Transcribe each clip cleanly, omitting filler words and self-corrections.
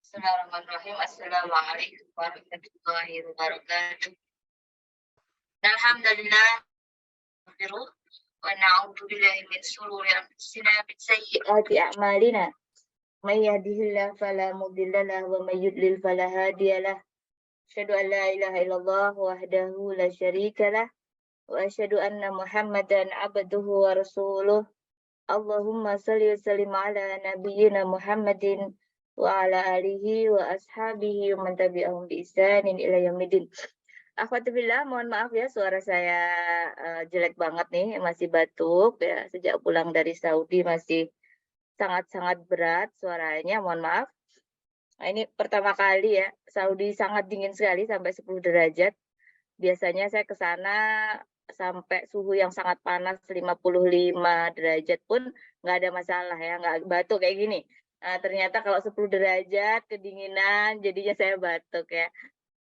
Bismillahirrahmanirrahim. Assalamualaikum warahmatullahi wabarakatuh. Alhamdulillah, wa na'udzu billahi min shururi anfusina wa min sayyiati a'malina. May yahdihillahu fala mudilla lahu wa may yudlil fala hadiya lahu. Asyhadu an la ilaha illallah wahdahu la syarika lah wa asyhadu anna Muhammadan abduhu wa rasuluh. Allahumma shalli wa sallim ala nabiyyina Muhammadin wa ala alihi wa ashabihi wa man tabi'ahum bi ihsanin ila yaumil. Akhwati billah, mohon maaf ya suara saya jelek banget nih, masih batuk ya. Sejak pulang dari Saudi masih sangat-sangat berat suaranya, mohon maaf. Nah, ini pertama kali ya, Saudi sangat dingin sekali sampai 10 derajat. Biasanya saya ke sana sampai suhu yang sangat panas 55 derajat pun nggak ada masalah ya, nggak batuk kayak gini. Nah, ternyata kalau 10 derajat kedinginan jadinya saya batuk ya.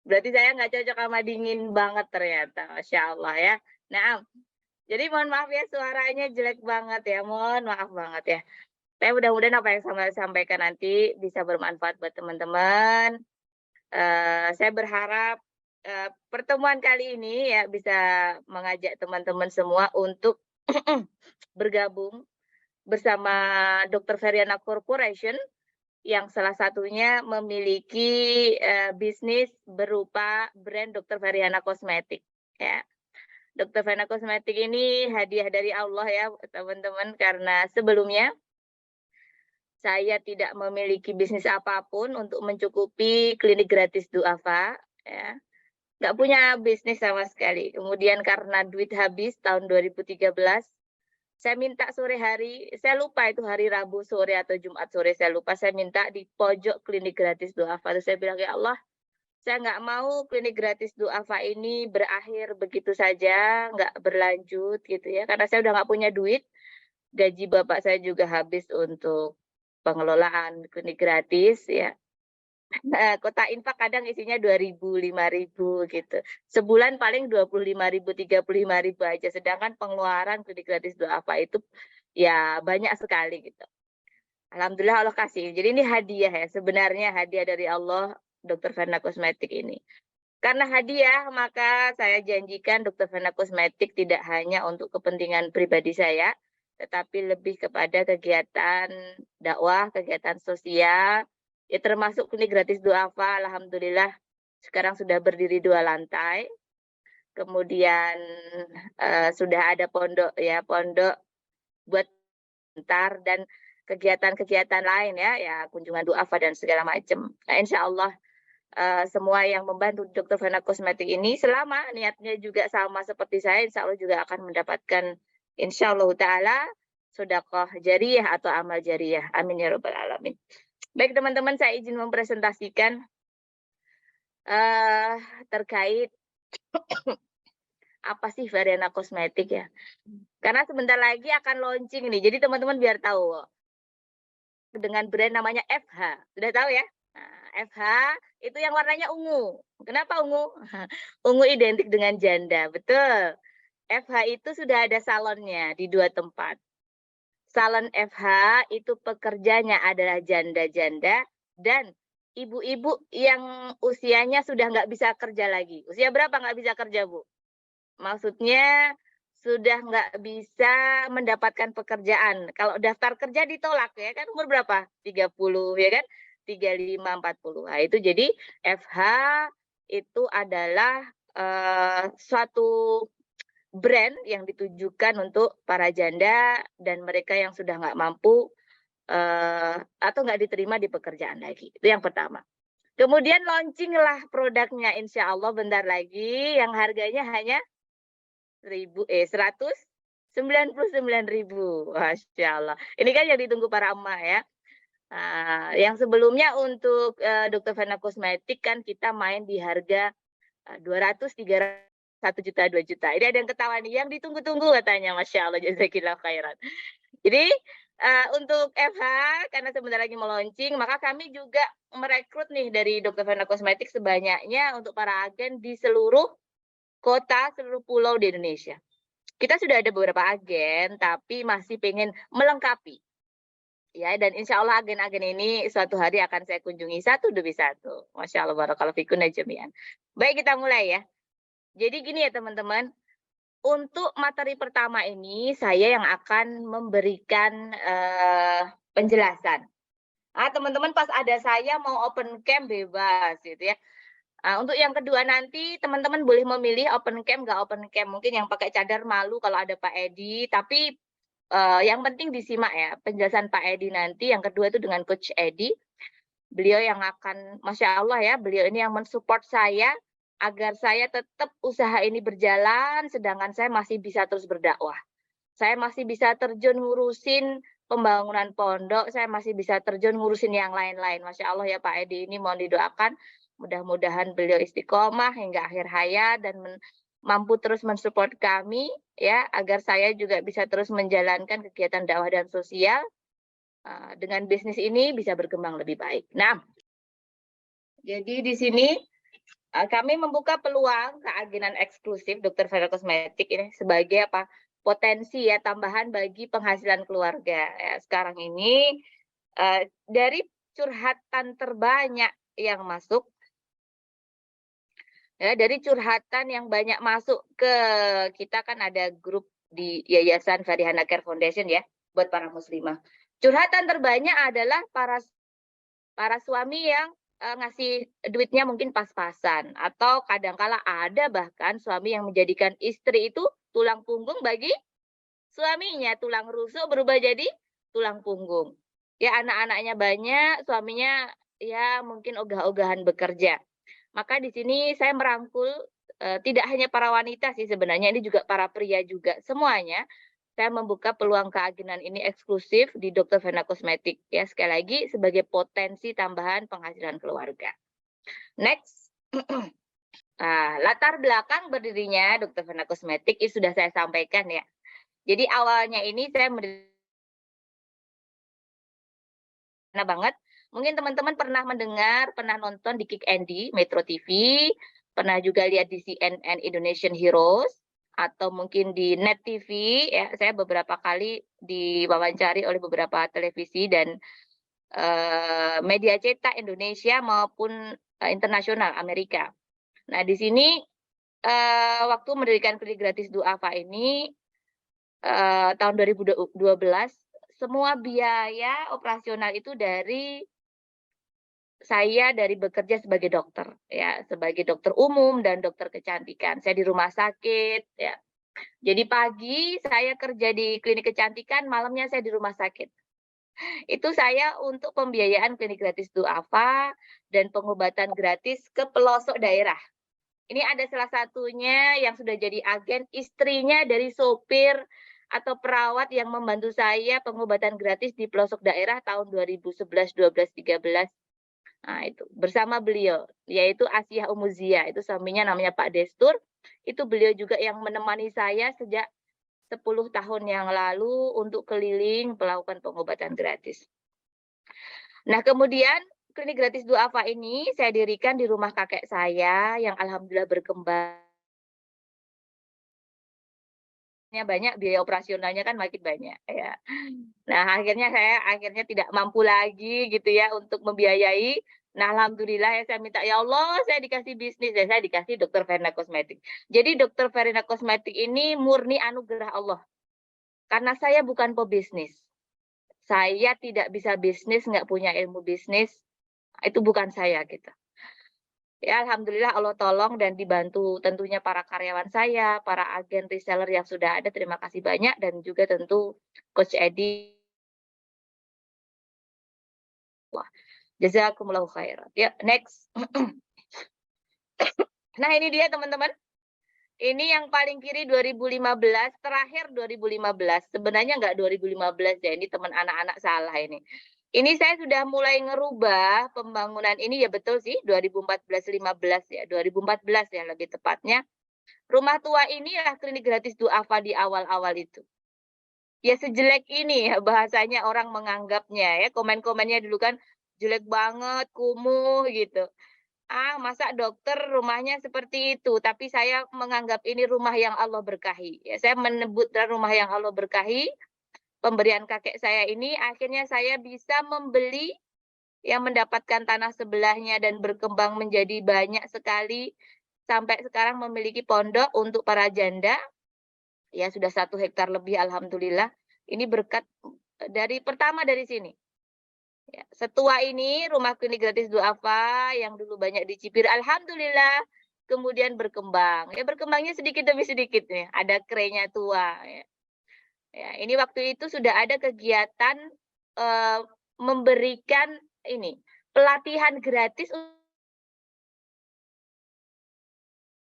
Berarti saya nggak cocok sama dingin banget ternyata, Masya Allah ya. Nah, jadi mohon maaf ya suaranya jelek banget ya, mohon maaf banget ya. Tapi mudah-mudahan apa yang saya sampaikan nanti bisa bermanfaat buat teman-teman. Saya berharap pertemuan kali ini ya bisa mengajak teman-teman semua untuk bergabung bersama Dr. Feryana Corporation yang salah satunya memiliki bisnis berupa brand Dr. Feryana Kosmetik ya. Dr. Feryana Kosmetik ini hadiah dari Allah ya teman-teman, karena sebelumnya saya tidak memiliki bisnis apapun untuk mencukupi klinik gratis duafa ya. Nggak punya bisnis sama sekali. Kemudian karena duit habis tahun 2013, saya minta sore hari, saya lupa itu hari Rabu sore atau Jumat sore, saya lupa, saya minta di pojok klinik gratis duafa. Terus saya bilang, ya Allah, saya nggak mau klinik gratis duafa ini berakhir begitu saja, nggak berlanjut gitu ya. Karena saya udah nggak punya duit, gaji bapak saya juga habis untuk pengelolaan klinik gratis ya. Kota infak kadang isinya 2.000, 5.000 gitu. Sebulan paling 25.000, 35.000 aja. Sedangkan pengeluaran klinik gratis duafa itu ya banyak sekali gitu. Alhamdulillah Allah kasih. Jadi ini hadiah ya. Sebenarnya hadiah dari Allah Dr. Feryana Kosmetik ini. Karena hadiah maka saya janjikan Dr. Feryana Kosmetik tidak hanya untuk kepentingan pribadi saya, tetapi lebih kepada kegiatan dakwah, kegiatan sosial, ya termasuk klinik gratis duafa. Alhamdulillah sekarang sudah berdiri 2 lantai. Kemudian sudah ada pondok ya, pondok buat bentar dan kegiatan-kegiatan lain ya kunjungan duafa dan segala macam. Nah, insya Allah semua yang membantu Dr. Feryana Kosmetik ini selama niatnya juga sama seperti saya, insya Allah juga akan mendapatkan insya Allah ta'ala sedekah jariyah atau amal jariyah. Amin ya rabbal alamin. Baik teman-teman, saya izin mempresentasikan terkait apa sih Feryana Kosmetik ya. Karena sebentar lagi akan launching nih, jadi teman-teman biar tahu. Dengan brand namanya FH, sudah tahu ya? Nah, FH itu yang warnanya ungu. Kenapa ungu? Ungu identik dengan janda, betul. FH itu sudah ada salonnya di 2 tempat. Salon FH itu pekerjanya adalah janda-janda dan ibu-ibu yang usianya sudah nggak bisa kerja lagi. Usia berapa nggak bisa kerja, Bu? Maksudnya sudah nggak bisa mendapatkan pekerjaan. Kalau daftar kerja ditolak ya kan, umur berapa? 30 ya kan? 35, 40. Nah, itu jadi FH itu adalah suatu brand yang ditujukan untuk para janda dan mereka yang sudah nggak mampu atau nggak diterima di pekerjaan lagi. Itu yang pertama. Kemudian launching lah produknya insya Allah bentar lagi yang harganya hanya 199.000. Masya Allah. Ini kan yang ditunggu para emak ya. Nah, yang sebelumnya untuk Dr. Feryana Kosmetik kan kita main di harga 200, 300, 1 juta, 2 juta. Ini ada yang ketawa nih, yang ditunggu-tunggu katanya. Masya Allah, jazakillah khairan. Jadi untuk FH, karena sebentar lagi mau launching, maka kami juga merekrut nih dari Dr. Feryana Kosmetik sebanyaknya untuk para agen di seluruh kota, seluruh pulau di Indonesia. Kita sudah ada beberapa agen, tapi masih pengen melengkapi. Ya, dan insya Allah agen-agen ini suatu hari akan saya kunjungi satu demi satu. Masya Allah, barakallahu fikum jami'an. Baik, kita mulai ya. Jadi gini ya teman-teman, untuk materi pertama ini saya yang akan memberikan penjelasan. Teman-teman pas ada saya mau open cam bebas gitu ya. Untuk yang kedua nanti teman-teman boleh memilih open cam nggak open cam. Mungkin yang pakai cadar malu kalau ada Pak Edi, tapi yang penting disimak ya penjelasan Pak Edi nanti. Yang kedua itu dengan Coach Edi. Beliau yang akan, Masya Allah ya, beliau ini yang mensupport saya agar saya tetap usaha ini berjalan, sedangkan saya masih bisa terus berdakwah. Saya masih bisa terjun ngurusin pembangunan pondok, saya masih bisa terjun ngurusin yang lain-lain. Masya Allah ya Pak Edi, ini mohon didoakan, mudah-mudahan beliau istiqomah hingga akhir hayat dan mampu terus mensupport kami ya, agar saya juga bisa terus menjalankan kegiatan dakwah dan sosial dengan bisnis ini bisa berkembang lebih baik. Nah, jadi di sini kami membuka peluang keagenan eksklusif Dr. Vera Kosmetik ini sebagai apa? Potensi ya tambahan bagi penghasilan keluarga. Ya, sekarang ini dari curhatan terbanyak yang masuk, ya, dari curhatan yang banyak masuk ke kita kan ada grup di Yayasan Farihana Care Foundation ya buat para muslimah. Curhatan terbanyak adalah para suami yang ngasih duitnya mungkin pas-pasan atau kadangkala ada bahkan suami yang menjadikan istri itu tulang punggung bagi suaminya, tulang rusuk berubah jadi tulang punggung. Ya anak-anaknya banyak, suaminya ya mungkin ogah-ogahan bekerja. Maka di sini saya merangkul tidak hanya para wanita sih sebenarnya, ini juga para pria juga, semuanya. Saya membuka peluang keagenan ini eksklusif di Dr. Vena Kosmetik. Ya, sekali lagi sebagai potensi tambahan penghasilan keluarga. Next. Latar belakang berdirinya Dr. Vena Kosmetik ini sudah saya sampaikan ya. Jadi awalnya ini saya banget. Mungkin teman-teman pernah mendengar, pernah nonton di Kick Andy, Metro TV, pernah juga lihat di CNN Indonesian Heroes, atau mungkin di Net TV ya, saya beberapa kali diwawancari oleh beberapa televisi dan media cetak Indonesia maupun internasional Amerika. Nah, di sini waktu mendirikan klinik gratis Duafa ini tahun 2012 semua biaya operasional itu dari bekerja sebagai dokter ya, sebagai dokter umum dan dokter kecantikan. Saya di rumah sakit ya. Jadi pagi saya kerja di klinik kecantikan, malamnya saya di rumah sakit. Itu saya untuk pembiayaan klinik gratis Duafa dan pengobatan gratis ke pelosok daerah. Ini ada salah satunya yang sudah jadi agen, istrinya dari sopir atau perawat yang membantu saya pengobatan gratis di pelosok daerah tahun 2011, 12, 13. Nah, itu bersama beliau, yaitu Asyah Umuzia, itu suaminya namanya Pak Destur. Itu beliau juga yang menemani saya sejak 10 tahun yang lalu untuk keliling melakukan pengobatan gratis. Nah, kemudian klinik gratis Duafa ini saya dirikan di rumah kakek saya yang alhamdulillah berkembang. Banyak, biaya operasionalnya kan makin banyak ya. Nah, akhirnya tidak mampu lagi gitu ya untuk membiayai. Nah, alhamdulillah ya saya minta, ya Allah saya dikasih bisnis, ya saya dikasih Dr. Verna Kosmetik. Jadi Dr. Verna Kosmetik ini murni anugerah Allah. Karena saya bukan pebisnis. Saya tidak bisa bisnis, nggak punya ilmu bisnis. Itu bukan saya gitu. Ya, alhamdulillah Allah tolong dan dibantu tentunya para karyawan saya, para agen reseller yang sudah ada, terima kasih banyak, dan juga tentu Coach Edi. Wah, jazakumullahu khairan. Ya, next. Nah, ini dia teman-teman. Ini yang paling kiri 2015, terakhir 2015. Sebenarnya nggak 2015 ya, ini teman anak-anak salah ini. Ini saya sudah mulai ngerubah pembangunan ini ya betul sih 2014-15 ya, 2014 ya lebih tepatnya. Rumah tua ini adalah klinik gratis Duafa di awal-awal itu. Ya sejelek ini ya bahasanya orang menganggapnya ya, komen-komennya dulu kan jelek banget, kumuh gitu. Masa dokter rumahnya seperti itu, tapi saya menganggap ini rumah yang Allah berkahi. Ya, saya menyebut rumah yang Allah berkahi. pemberian kakek saya ini, akhirnya saya bisa membeli yang mendapatkan tanah sebelahnya dan berkembang menjadi banyak sekali. Sampai sekarang memiliki pondok untuk para janda. Ya sudah 1 hektar lebih alhamdulillah. Ini berkat dari pertama dari sini. Ya, setua ini rumah klinik gratis duafa yang dulu banyak dicipir, alhamdulillah kemudian berkembang. Ya berkembangnya sedikit demi sedikit ya. Ada kerenya tua ya. Ya, ini waktu itu sudah ada kegiatan memberikan ini pelatihan gratis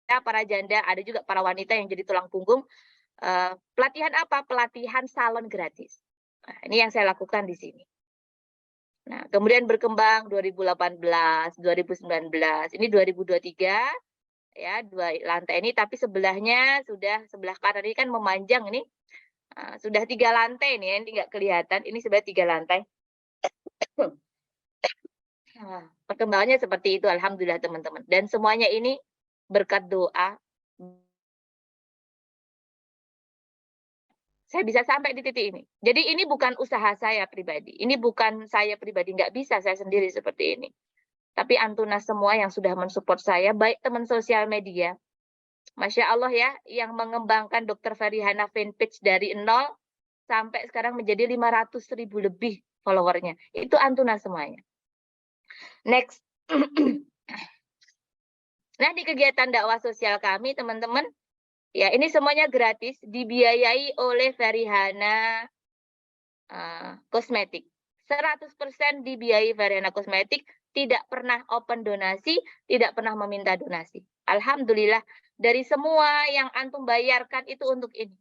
para janda, ada juga para wanita yang jadi tulang punggung. Pelatihan apa? Pelatihan salon gratis. Nah, ini yang saya lakukan di sini. Nah, kemudian berkembang 2018, 2019, ini 2023 ya, 2 lantai ini, tapi sebelahnya sudah sebelah kanan ini kan memanjang ini. Sudah 3 lantai nih ya, ini nggak kelihatan, ini sudah 3 lantai. Perkembangannya seperti itu alhamdulillah teman-teman. Dan semuanya ini berkat doa. Saya bisa sampai di titik ini. Jadi ini bukan usaha saya pribadi. Ini bukan saya pribadi, nggak bisa saya sendiri seperti ini. Tapi Antunas semua yang sudah mensupport saya, baik teman sosial media, Masya Allah ya, yang mengembangkan Dr. Farihana fanpage dari 0 sampai sekarang menjadi 500.000 lebih followernya. Itu Antunas semuanya. Next. Nah, di kegiatan dakwah sosial kami, teman-teman, ya ini semuanya gratis, dibiayai oleh Farihana Kosmetik. 100% dibiayai Farihana Kosmetik, tidak pernah open donasi, tidak pernah meminta donasi. Alhamdulillah, dari semua yang antum bayarkan itu untuk ini.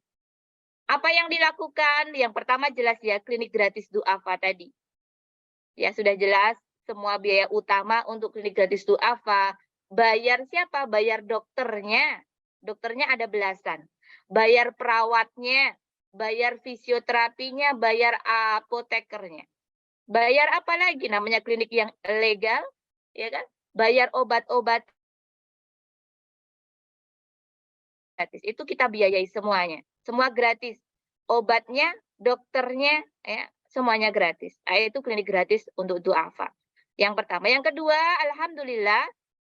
Apa yang dilakukan? Yang pertama jelas ya, klinik gratis duafa tadi. Ya sudah jelas, semua biaya utama untuk klinik gratis duafa. Bayar siapa? Bayar dokternya. Dokternya ada belasan. Bayar perawatnya, bayar fisioterapinya, bayar apotekernya. Bayar apa lagi? Namanya klinik yang legal, ya kan? Bayar obat-obat gratis. Itu kita biayai semuanya. Semua gratis. Obatnya, dokternya, ya, semuanya gratis. Itu klinik gratis untuk duafa. Yang pertama. Yang kedua, alhamdulillah,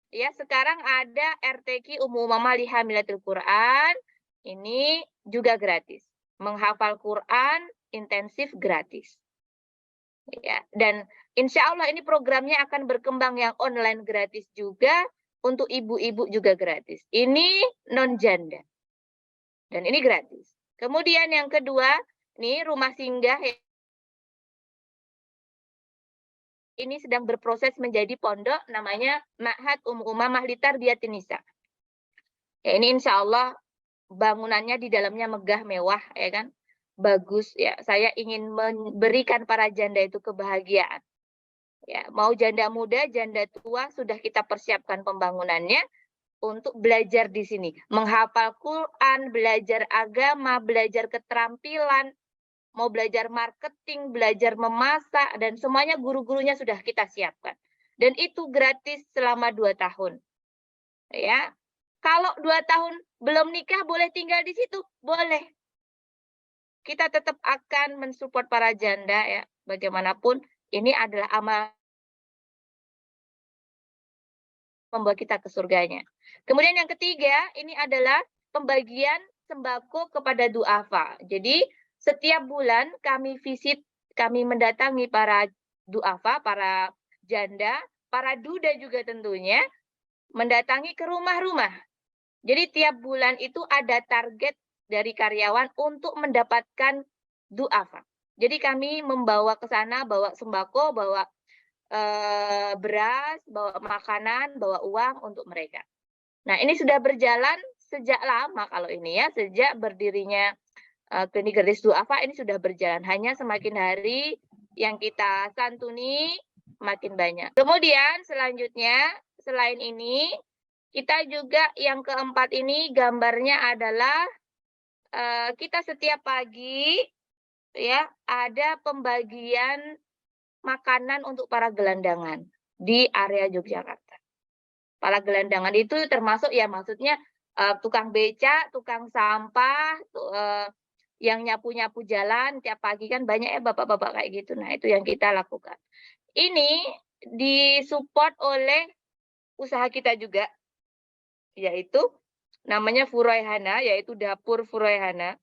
ya sekarang ada RTQ Umumah Lihamilatil Quran. Ini juga gratis. Menghafal Quran intensif gratis. Ya, dan insya Allah ini programnya akan berkembang yang online gratis juga, untuk ibu-ibu juga gratis. Ini non janda. Dan ini gratis. Kemudian yang kedua, ini rumah singgah ini sedang berproses menjadi pondok, namanya Ma'had Umamah Litarbiyatin Nisa. Ya, ini insya Allah bangunannya di dalamnya megah mewah, ya kan? Bagus ya. Saya ingin memberikan para janda itu kebahagiaan. Ya, mau janda muda, janda tua sudah kita persiapkan pembangunannya untuk belajar di sini, menghafal Quran, belajar agama, belajar keterampilan, mau belajar marketing, belajar memasak, dan semuanya guru-gurunya sudah kita siapkan. Dan itu gratis selama 2 tahun. Ya, kalau 2 tahun belum nikah boleh tinggal di situ, boleh. Kita tetap akan mensupport para janda ya, bagaimanapun ini adalah amal membawa kita ke surganya. Kemudian yang ketiga, ini adalah pembagian sembako kepada duafa. Jadi setiap bulan kami visit, kami mendatangi para duafa, para janda, para duda juga tentunya, mendatangi ke rumah-rumah. Jadi tiap bulan itu ada target dari karyawan untuk mendapatkan duafa. Jadi kami membawa ke sana, bawa sembako, bawa beras, bawa makanan, bawa uang untuk mereka. Nah, ini sudah berjalan sejak lama kalau ini ya, sejak berdirinya klinik gratis duafa ini sudah berjalan. Hanya semakin hari yang kita santuni makin banyak. Kemudian selanjutnya, selain ini, kita juga yang keempat ini gambarnya adalah kita setiap pagi ya ada pembagian makanan untuk para gelandangan di area Yogyakarta. Para gelandangan itu termasuk ya maksudnya tukang becak, tukang sampah, yang nyapu-nyapu jalan tiap pagi kan banyak ya bapak-bapak kayak gitu. Nah, itu yang kita lakukan. Ini disupport oleh usaha kita juga, yaitu namanya Furaihana, yaitu dapur Furaihana.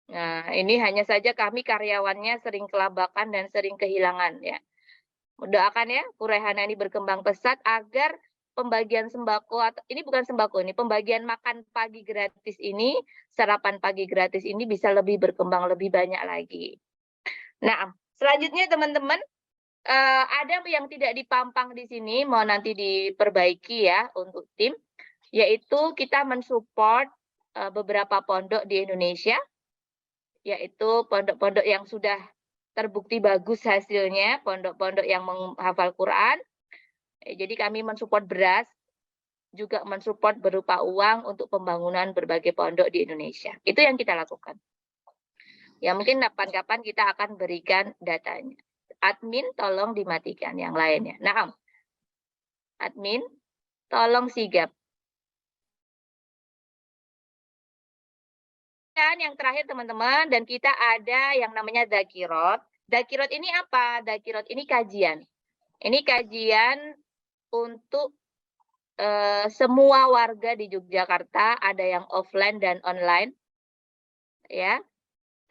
Nah, ini hanya saja kami karyawannya sering kelabakan dan sering kehilangan ya. Doakan ya, Furaihana ini berkembang pesat agar pembagian sembako atau ini bukan sembako ini, pembagian makan pagi gratis ini, sarapan pagi gratis ini bisa lebih berkembang lebih banyak lagi. Nah, selanjutnya teman-teman ada yang tidak dipampang di sini, mau nanti diperbaiki ya untuk tim, yaitu kita mensupport beberapa pondok di Indonesia, yaitu pondok-pondok yang sudah terbukti bagus hasilnya, pondok-pondok yang menghafal Quran. Jadi kami mensupport beras, juga mensupport berupa uang untuk pembangunan berbagai pondok di Indonesia. Itu yang kita lakukan. Ya mungkin kapan-kapan kita akan berikan datanya. Admin tolong dimatikan yang lainnya. Nah, admin tolong sigap. Dan yang terakhir teman-teman, dan kita ada yang namanya Dzakirot. Dzakirot ini apa? Dzakirot ini kajian. Ini kajian untuk semua warga di Yogyakarta, ada yang offline dan online. Ya.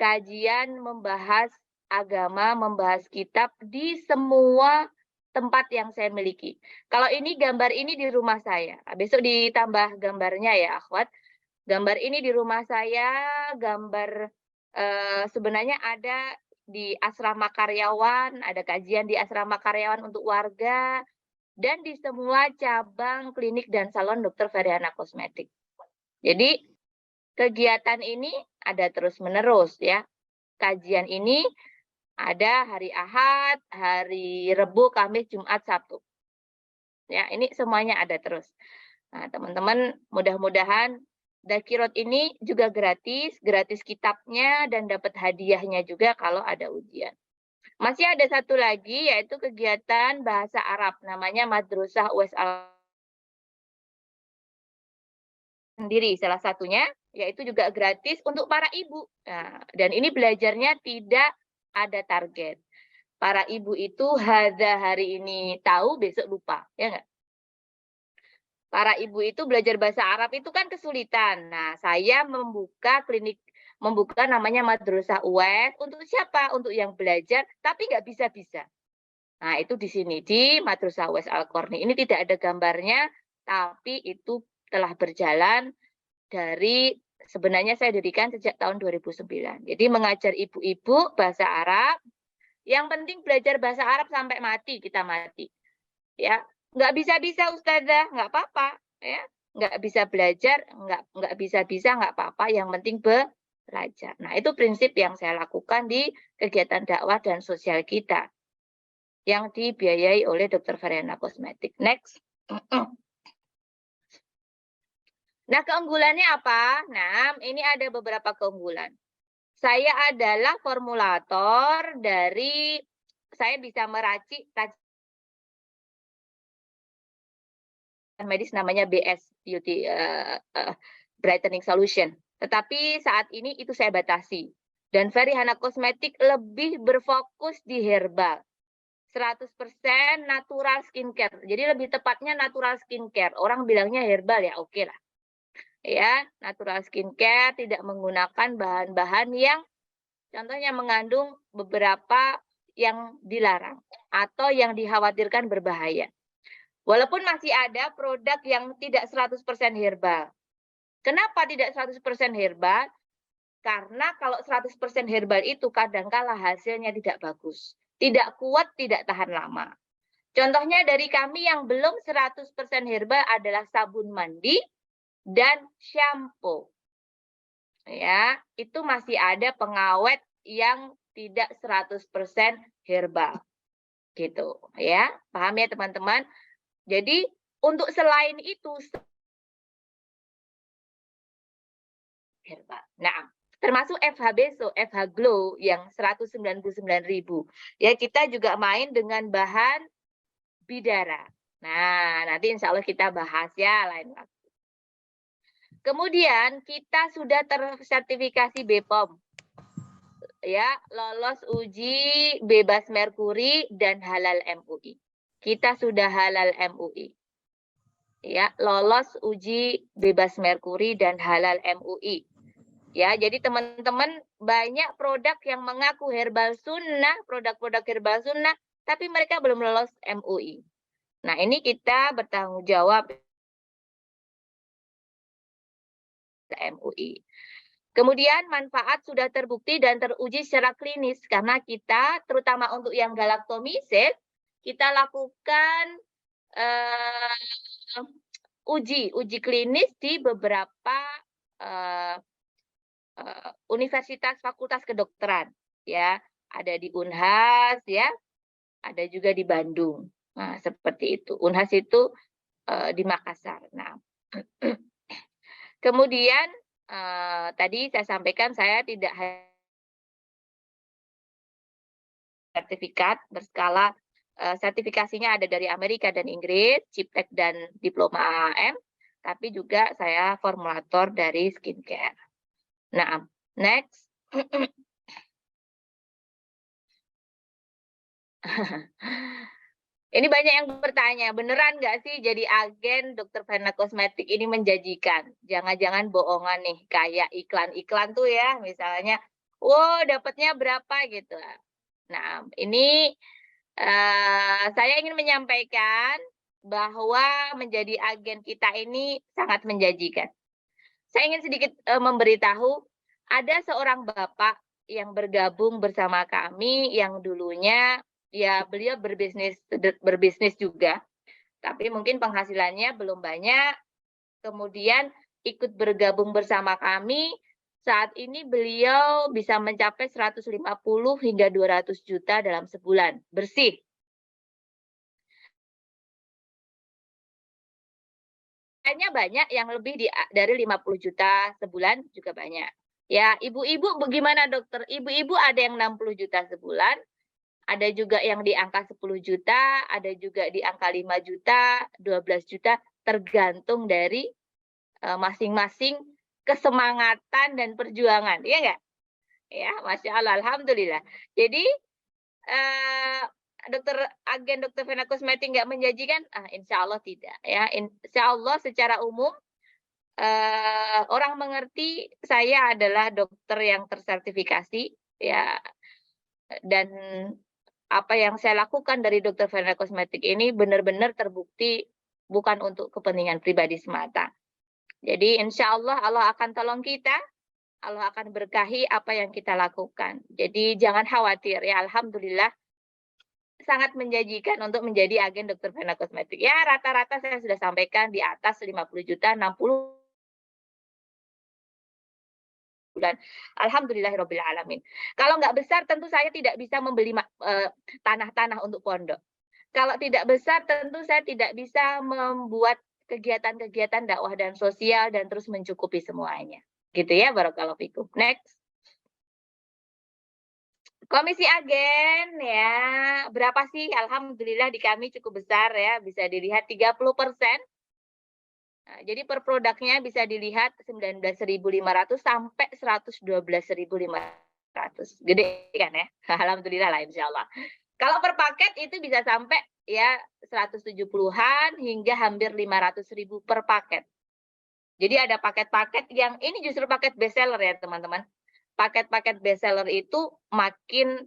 Kajian membahas agama, membahas kitab di semua tempat yang saya miliki. Kalau ini gambar ini di rumah saya. Besok ditambah gambarnya ya, akhwat. Gambar ini di rumah saya, gambar sebenarnya ada di asrama karyawan, ada kajian di asrama karyawan untuk warga, dan di semua cabang klinik dan salon Dr. Feryana Kosmetik. Jadi kegiatan ini ada terus-menerus ya. Kajian ini ada hari Ahad, hari Rebu, Kamis, Jumat, Sabtu. Ya, ini semuanya ada terus. Nah, teman-teman, mudah-mudahan Dzakirot ini juga gratis, gratis kitabnya dan dapat hadiahnya juga kalau ada ujian. Masih ada satu lagi yaitu kegiatan bahasa Arab namanya Madrasah Uwais sendiri salah satunya yaitu juga gratis untuk para ibu. Nah, dan ini belajarnya tidak ada target. Para ibu itu hari ini tahu, besok lupa, ya enggak? Para ibu itu belajar bahasa Arab itu kan kesulitan. Nah, saya membuka namanya Madrasah Uwais untuk siapa? Untuk yang belajar tapi nggak bisa-bisa. Nah, itu di sini di Madrasah Uwais Al-Qarni. Ini tidak ada gambarnya, tapi itu telah berjalan dari sebenarnya saya dirikan sejak tahun 2009. Jadi mengajar ibu-ibu bahasa Arab. Yang penting belajar bahasa Arab sampai mati, kita mati. Ya, nggak bisa-bisa Ustazah, nggak apa-apa, ya. Nggak bisa belajar, nggak bisa-bisa, nggak apa-apa, yang penting belajar. Nah, itu prinsip yang saya lakukan di kegiatan dakwah dan sosial kita yang dibiayai oleh Dr. Feryana Kosmetik. Next. Nah, keunggulannya apa? Nah, ini ada beberapa keunggulan. Saya adalah formulator dari, saya bisa meracik medis namanya BS Beauty Brightening Solution. Tetapi saat ini itu saya batasi. Dan Feryana Kosmetik lebih berfokus di herbal. 100% natural skincare. Jadi lebih tepatnya natural skincare. Orang bilangnya herbal ya, oke lah. Ya, natural skincare tidak menggunakan bahan-bahan yang contohnya mengandung beberapa yang dilarang atau yang dikhawatirkan berbahaya. Walaupun masih ada produk yang tidak 100% herbal. Kenapa tidak 100% herbal? Karena kalau 100% herbal itu kadangkala hasilnya tidak bagus. Tidak kuat, tidak tahan lama. Contohnya dari kami yang belum 100% herbal adalah sabun mandi dan shampoo. Ya, itu masih ada pengawet yang tidak 100% herbal. Gitu, ya. Paham ya, teman-teman? Jadi, untuk selain itu herbal. Nah, termasuk FH Beso, FH Glow yang 199.000. Ya, kita juga main dengan bahan bidara. Nah, nanti insya Allah kita bahas ya lain waktu. Kemudian kita sudah tersertifikasi BPOM. ya lolos uji bebas merkuri dan halal MUI. Kita sudah halal MUI. Ya, lolos uji bebas merkuri dan halal MUI. Ya, jadi teman-teman banyak produk yang mengaku herbal sunnah, produk-produk herbal sunnah, tapi mereka belum lolos MUI. Nah, ini kita bertanggung jawab MUI. Kemudian manfaat sudah terbukti dan teruji secara klinis karena kita, terutama untuk yang galaktomisid, kita lakukan uji klinis di beberapa universitas fakultas kedokteran, ya, ada di Unhas, ya, ada juga di Bandung. Nah, seperti itu. Unhas itu di Makassar. Nah, kemudian tadi saya sampaikan saya tidak sertifikat berskala, sertifikasinya ada dari Amerika dan Inggris, Chiptech dan Diploma AAM, tapi juga saya formulator dari skincare. Nah, next. Ini banyak yang bertanya, beneran nggak sih jadi agen Dr. Fena Kosmetik ini menjanjikan? Jangan-jangan bohongan nih, kayak iklan-iklan tuh ya, misalnya, wow dapatnya berapa gitu. Nah, ini saya ingin menyampaikan bahwa menjadi agen kita ini sangat menjanjikan. Saya ingin sedikit memberitahu, ada seorang bapak yang bergabung bersama kami yang dulunya ya beliau berbisnis juga, tapi mungkin penghasilannya belum banyak. Kemudian ikut bergabung bersama kami. Saat ini beliau bisa mencapai 150 hingga 200 juta dalam sebulan bersih. Hanya banyak yang lebih dari 50 juta sebulan juga banyak. Ya, ibu-ibu bagaimana dokter? Ibu-ibu ada yang 60 juta sebulan, ada juga yang di angka 10 juta, ada juga di angka 5 juta, 12 juta, tergantung dari masing-masing kesemangatan dan perjuangan, iya nggak? Ya, Masya Allah, Alhamdulillah. Jadi, agen dokter Fena Kosmetik nggak menjanjikan? Insya Allah tidak. Ya, insya Allah secara umum, orang mengerti saya adalah dokter yang tersertifikasi, ya, dan apa yang saya lakukan dari Dr. Fena Kosmetik ini benar-benar terbukti bukan untuk kepentingan pribadi semata. Jadi insya Allah Allah akan tolong kita, Allah akan berkahi apa yang kita lakukan. Jadi jangan khawatir ya, Alhamdulillah sangat menjanjikan untuk menjadi agen Dr. Fena Kosmetik. Ya rata-rata saya sudah sampaikan di atas 50 juta, 60 bulan. Alhamdulillahirrabbilalamin. Kalau nggak besar tentu saya tidak bisa membeli tanah-tanah untuk pondok. Kalau tidak besar tentu saya tidak bisa membuat kegiatan-kegiatan dakwah dan sosial dan terus mencukupi semuanya. Gitu ya, barakallahu fikum. Next. Komisi agen ya, berapa sih? Alhamdulillah di kami cukup besar ya, bisa dilihat 30%. Nah, jadi per produknya bisa dilihat 19.500 sampai 112.500. Gede kan ya? Alhamdulillah lah insyaallah. Kalau per paket itu bisa sampai ya 170-an hingga hampir 500.000 per paket. Jadi ada paket-paket yang ini justru paket best seller ya teman-teman. Paket-paket best seller itu makin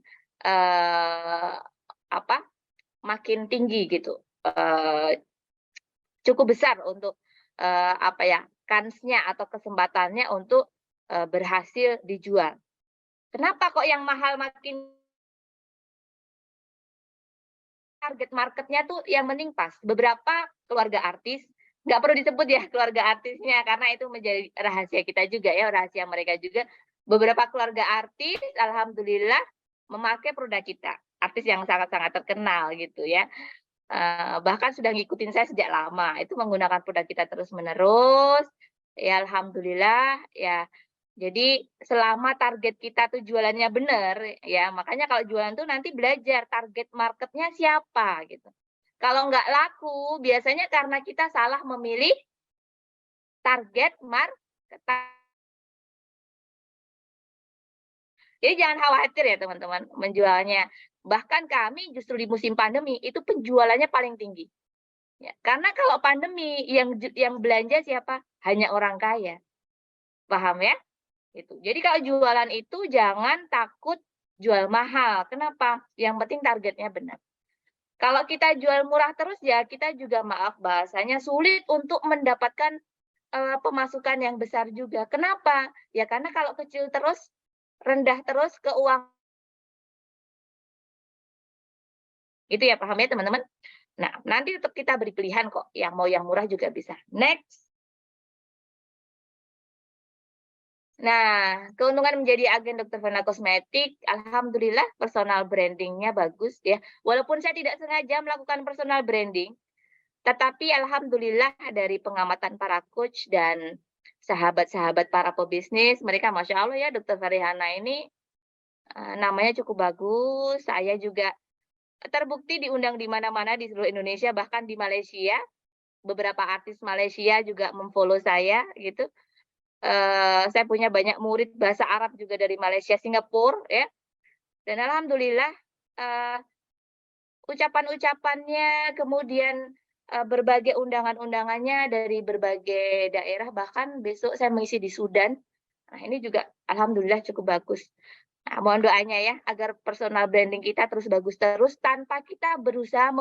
makin tinggi gitu. Cukup besar untuk kansnya atau kesempatannya untuk berhasil dijual. Kenapa kok yang mahal makin target marketnya tuh yang penting pas. Beberapa keluarga artis, nggak perlu disebut ya keluarga artisnya karena itu menjadi rahasia kita juga ya, rahasia mereka juga. Beberapa keluarga artis, alhamdulillah memakai produk kita. Artis yang sangat-sangat terkenal gitu ya. Bahkan sudah ngikutin saya sejak lama, itu menggunakan produk kita terus-menerus, ya alhamdulillah ya. Jadi selama target kita tuh jualannya benar, ya makanya kalau jualan tuh nanti belajar target marketnya siapa gitu. Kalau nggak laku, biasanya karena kita salah memilih target market. Jadi jangan khawatir ya teman-teman menjualnya. Bahkan kami justru di musim pandemi itu penjualannya paling tinggi. Ya, karena kalau pandemi yang belanja siapa? Hanya orang kaya. Paham ya? Itu. Jadi kalau jualan itu jangan takut jual mahal. Kenapa? Yang penting targetnya benar. Kalau kita jual murah terus ya kita juga maaf bahasanya sulit untuk mendapatkan pemasukan yang besar juga. Kenapa? Ya karena kalau kecil terus, rendah terus keuangan. Itu ya paham ya teman-teman? Nah, nanti tetap kita beri pilihan kok. Yang mau yang murah juga bisa. Next. Nah, keuntungan menjadi agen Dr. Vena Kosmetik, alhamdulillah personal brandingnya bagus ya. Walaupun saya tidak sengaja melakukan personal branding, tetapi alhamdulillah dari pengamatan para coach dan sahabat-sahabat para pebisnis, mereka Masya Allah ya Dr. Farihana ini namanya cukup bagus. Saya juga terbukti diundang di mana-mana di seluruh Indonesia, bahkan di Malaysia. Beberapa artis Malaysia juga memfollow saya gitu. Saya punya banyak murid bahasa Arab juga dari Malaysia, Singapura ya. Dan alhamdulillah ucapan-ucapannya, kemudian berbagai undangan-undangannya dari berbagai daerah, bahkan besok saya mengisi di Sudan. Nah, ini juga alhamdulillah cukup bagus. Nah, mohon doanya ya agar personal branding kita terus bagus terus tanpa kita berusaha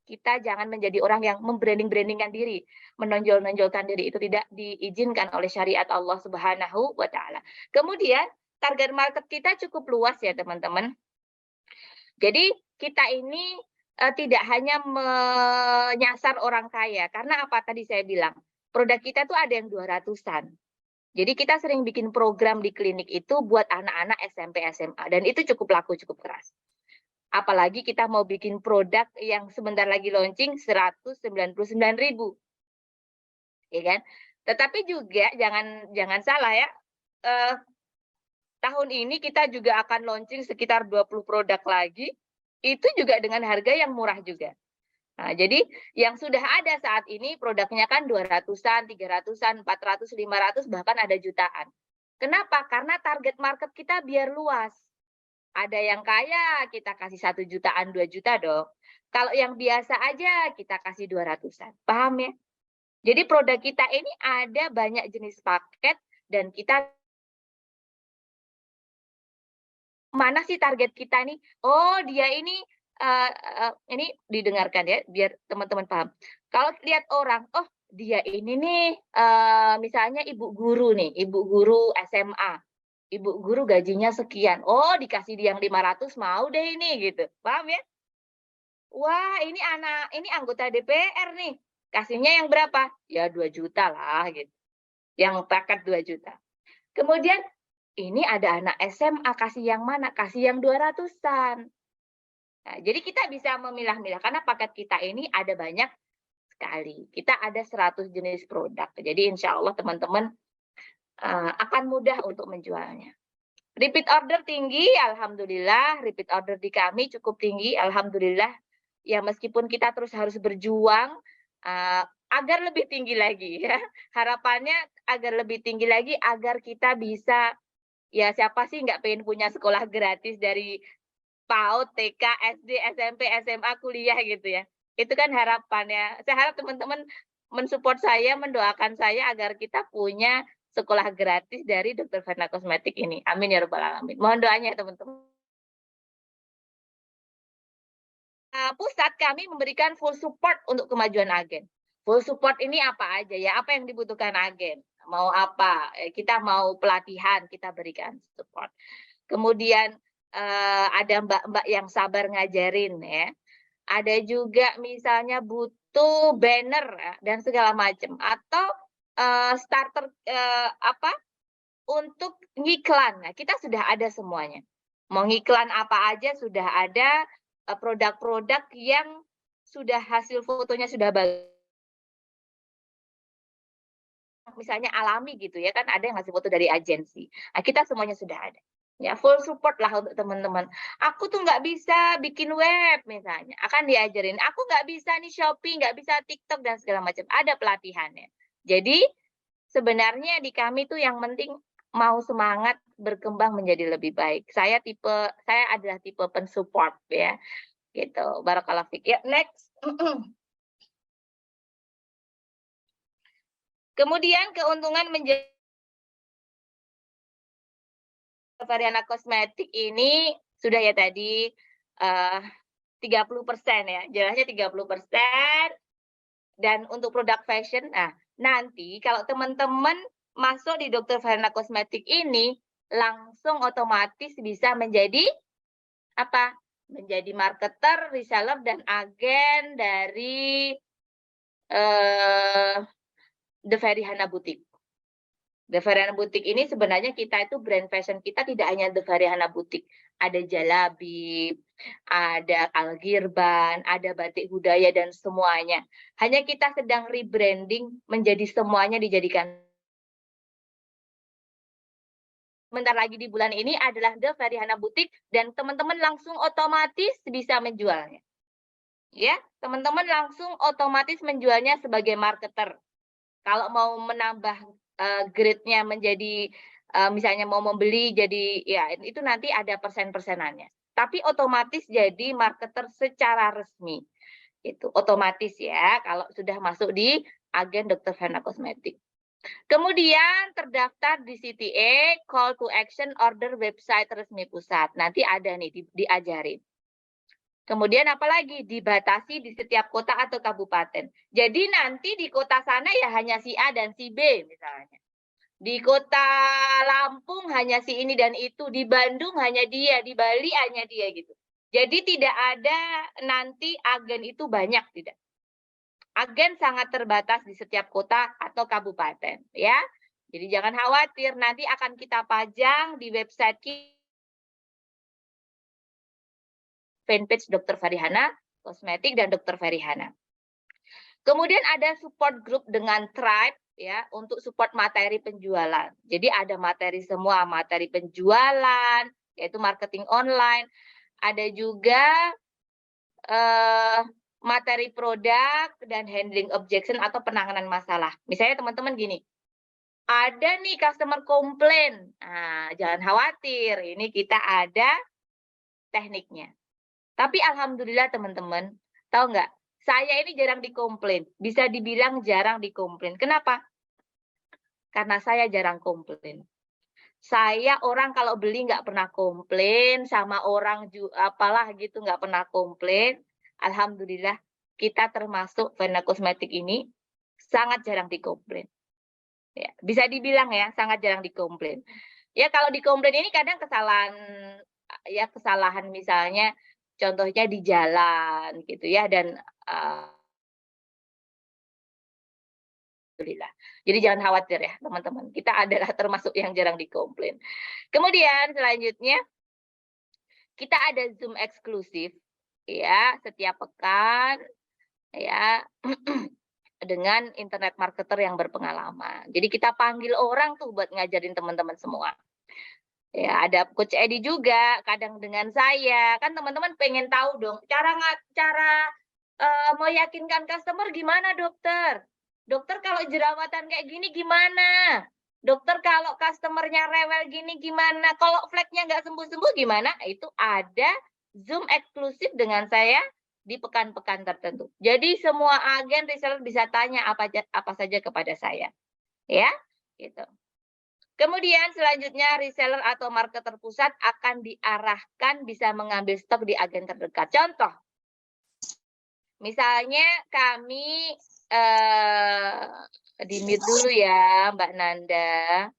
kita jangan menjadi orang yang membranding-brandingkan diri, menonjol-nonjolkan diri, itu tidak diizinkan oleh syariat Allah Subhanahu wa taala. Kemudian target market kita cukup luas ya, teman-teman. Jadi kita ini tidak hanya menyasar orang kaya, karena apa tadi saya bilang, produk kita tuh ada yang 200-an. Jadi kita sering bikin program di klinik itu buat anak-anak SMP, SMA, dan itu cukup laku, cukup keras. Apalagi kita mau bikin produk yang sebentar lagi launching 199.000. Ya kan? Tetapi juga jangan salah ya. Tahun ini kita juga akan launching sekitar 20 produk lagi. Itu juga dengan harga yang murah juga. Nah, jadi yang sudah ada saat ini produknya kan 200-an, 300-an, 400, 500, bahkan ada jutaan. Kenapa? Karena target market kita biar luas. Ada yang kaya, kita kasih 1 jutaan, 2 juta dong. Kalau yang biasa aja, kita kasih 200-an. Paham ya? Jadi produk kita ini ada banyak jenis paket, dan kita mana sih target kita nih? Oh, dia ini didengarkan ya, biar teman-teman paham. Kalau lihat orang, oh dia ini nih, misalnya ibu guru nih, ibu guru SMA. Ibu guru gajinya sekian, oh dikasih yang 500 mau deh ini gitu, paham ya? Wah ini anggota DPR nih, kasihnya yang berapa? Ya 2 juta lah gitu, yang paket 2 juta. Kemudian ini ada anak SMA kasih yang mana? Kasih yang 200-an. Nah, jadi kita bisa memilah-milah karena paket kita ini ada banyak sekali. Kita ada 100 jenis produk. Jadi insya Allah teman-teman akan mudah untuk menjualnya. Repeat order tinggi, alhamdulillah. Repeat order di kami cukup tinggi, alhamdulillah. Ya meskipun kita terus harus berjuang agar lebih tinggi lagi ya. Harapannya agar lebih tinggi lagi agar kita bisa, ya siapa sih nggak pengen punya sekolah gratis dari PAUD, TK, SD, SMP, SMA, kuliah gitu ya. Itu kan harapannya. Saya harap teman-teman mensupport saya, mendoakan saya agar kita punya sekolah gratis dari Dr. Vena Kosmetik ini. Amin ya rabbal alamin. Mohon doanya ya teman-teman. Pusat kami memberikan full support untuk kemajuan agen. Full support ini apa aja ya? Apa yang dibutuhkan agen? Mau apa? Kita mau pelatihan, kita berikan support. Kemudian ada mbak-mbak yang sabar ngajarin ya. Ada juga misalnya butuh banner ya, dan segala macam, atau starter untuk ngiklan. Nah, kita sudah ada semuanya. Mau ngiklan apa aja sudah ada, produk-produk yang sudah hasil fotonya sudah bagus. Misalnya alami gitu ya, kan ada yang hasil foto dari agensi. Nah, kita semuanya sudah ada. Ya, full support lah untuk teman-teman. Aku tuh nggak bisa bikin web misalnya, akan diajarin. Aku nggak bisa nih Shopee, nggak bisa TikTok dan segala macam. Ada pelatihannya. Jadi sebenarnya di kami tuh yang penting mau semangat berkembang menjadi lebih baik. Saya adalah tipe pensupport ya, gitu. Barakallahu fiik. Ya, next. Kemudian keuntungan menjadi Variana Kosmetik ini sudah ya tadi 30% ya, jelasnya 30%. Dan untuk produk fashion, nah nanti kalau teman-teman masuk di Dr. Variana Kosmetik ini langsung otomatis bisa menjadi apa? Menjadi marketer, reseller dan agen dari The Variana Boutique. The Variana Boutique ini sebenarnya kita itu brand fashion kita tidak hanya The Variana Boutique, ada Jalabib, ada Algirban, ada Batik Budaya dan semuanya. Hanya kita sedang rebranding menjadi semuanya dijadikan. Sebentar lagi di bulan ini adalah The Variana Boutique dan teman-teman langsung otomatis bisa menjualnya. Ya, teman-teman langsung otomatis menjualnya sebagai marketer. Kalau mau menambah grade-nya menjadi misalnya mau membeli jadi ya itu nanti ada persen-persenannya. Tapi otomatis jadi marketer secara resmi. Itu otomatis ya kalau sudah masuk di agen Dr. Variana Kosmetik. Kemudian terdaftar di CTA, call to action, order website resmi pusat. Nanti ada nih diajarin. Kemudian apalagi dibatasi di setiap kota atau kabupaten. Jadi nanti di kota sana ya hanya si A dan si B misalnya. Di kota Lampung hanya si ini dan itu, di Bandung hanya dia, di Bali hanya dia gitu. Jadi tidak ada nanti agen itu banyak tidak. Agen sangat terbatas di setiap kota atau kabupaten ya. Jadi jangan khawatir, nanti akan kita pajang di website kita. Fanpage Dr. Variana Kosmetik dan Dr. Variana. Kemudian ada support group dengan tribe ya untuk support materi penjualan. Jadi ada materi semua, materi penjualan yaitu marketing online, ada juga materi produk dan handling objection atau penanganan masalah. Misalnya teman-teman gini, ada nih customer komplain. Nah, jangan khawatir, ini kita ada tekniknya. Tapi alhamdulillah teman-teman, tahu nggak? Saya ini jarang dikomplain. Bisa dibilang jarang dikomplain. Kenapa? Karena saya jarang komplain. Saya orang kalau beli nggak pernah komplain, sama orang apalah gitu nggak pernah komplain. Alhamdulillah kita termasuk Variana Kosmetik ini sangat jarang dikomplain. Ya, bisa dibilang ya sangat jarang dikomplain. Ya kalau dikomplain ini kadang kesalahan misalnya contohnya di jalan gitu ya dan alhamdulillah. Jadi jangan khawatir ya teman-teman. Kita adalah termasuk yang jarang dikomplain. Kemudian selanjutnya kita ada Zoom eksklusif ya setiap pekan ya dengan internet marketer yang berpengalaman. Jadi kita panggil orang tuh buat ngajarin teman-teman semua. Ya, ada Coach Edi juga, kadang dengan saya. Kan teman-teman pengen tahu dong, cara mau yakinkan customer gimana, dokter? Dokter kalau jerawatan kayak gini gimana? Dokter kalau customernya rewel gini gimana? Kalau fleknya nggak sembuh-sembuh gimana? Itu ada Zoom eksklusif dengan saya di pekan-pekan tertentu. Jadi semua agen reseller bisa tanya apa saja kepada saya. Ya, gitu. Kemudian selanjutnya reseller atau marketer pusat akan diarahkan bisa mengambil stok di agen terdekat. Contoh, misalnya kami di mute dulu ya Mbak Nanda.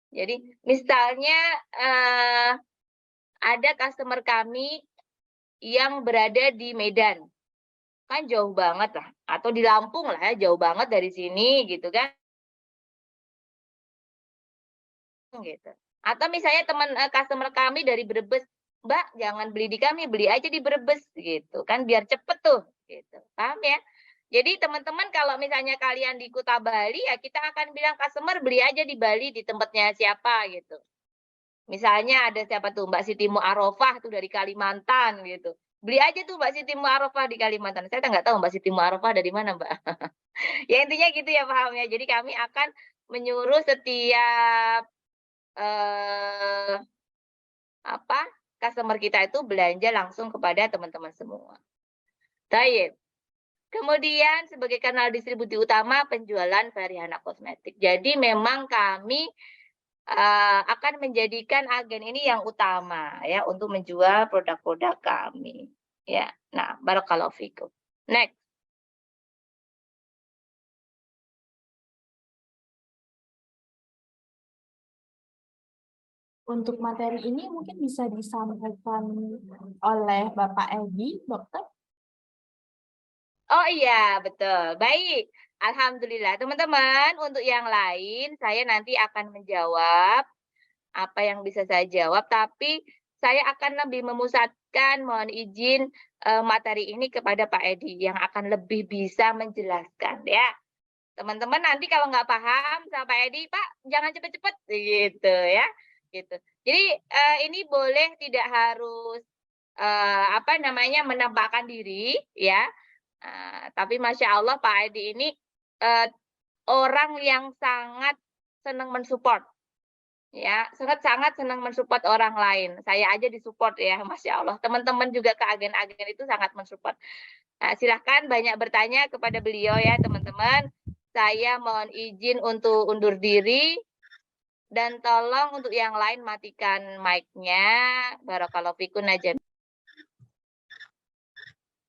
Jadi misalnya ada customer kami yang berada di Medan. Kan jauh banget lah. Atau di Lampung lah ya, jauh banget dari sini gitu kan. Gitu. Atau misalnya customer kami dari Brebes, Mbak jangan beli di kami, beli aja di Brebes gitu kan biar cepet tuh gitu. Paham ya? Jadi teman-teman kalau misalnya kalian di Kuta Bali ya kita akan bilang customer beli aja di Bali di tempatnya siapa gitu. Misalnya ada siapa tuh Mbak Siti Mu'arofah tuh dari Kalimantan gitu. Beli aja tuh Mbak Siti Mu'arofah di Kalimantan. Saya nggak tahu Mbak Siti Mu'arofah dari mana Mbak. Ya intinya gitu ya paham ya. Jadi kami akan menyuruh setiap customer kita itu belanja langsung kepada teman-teman semua. Baik. Kemudian sebagai kanal distribusi utama penjualan Fairihana Kosmetik. Jadi memang kami akan menjadikan agen ini yang utama ya untuk menjual produk-produk kami. Ya. Nah, barakallahu fikum. Next. Untuk materi ini mungkin bisa disampaikan oleh Bapak Edi, Dokter. Oh iya, betul. Baik. Alhamdulillah. Teman-teman, untuk yang lain saya nanti akan menjawab apa yang bisa saya jawab, tapi saya akan lebih memusatkan, mohon izin, materi ini kepada Pak Edi yang akan lebih bisa menjelaskan ya. Teman-teman nanti kalau nggak paham sama Pak Edi, Pak jangan cepet-cepet gitu ya. Gitu. Jadi ini boleh tidak harus menampakkan diri ya. Tapi Masya Allah Pak Edi ini orang yang sangat senang mensupport. Ya, sangat-sangat senang mensupport orang lain. Saya aja disupport ya, Masya Allah. Teman-teman juga ke agen-agen itu sangat mensupport. Nah, silahkan banyak bertanya kepada beliau ya, teman-teman. Saya mohon izin untuk undur diri. Dan tolong untuk yang lain matikan mic-nya. Barakallahu fikun aja.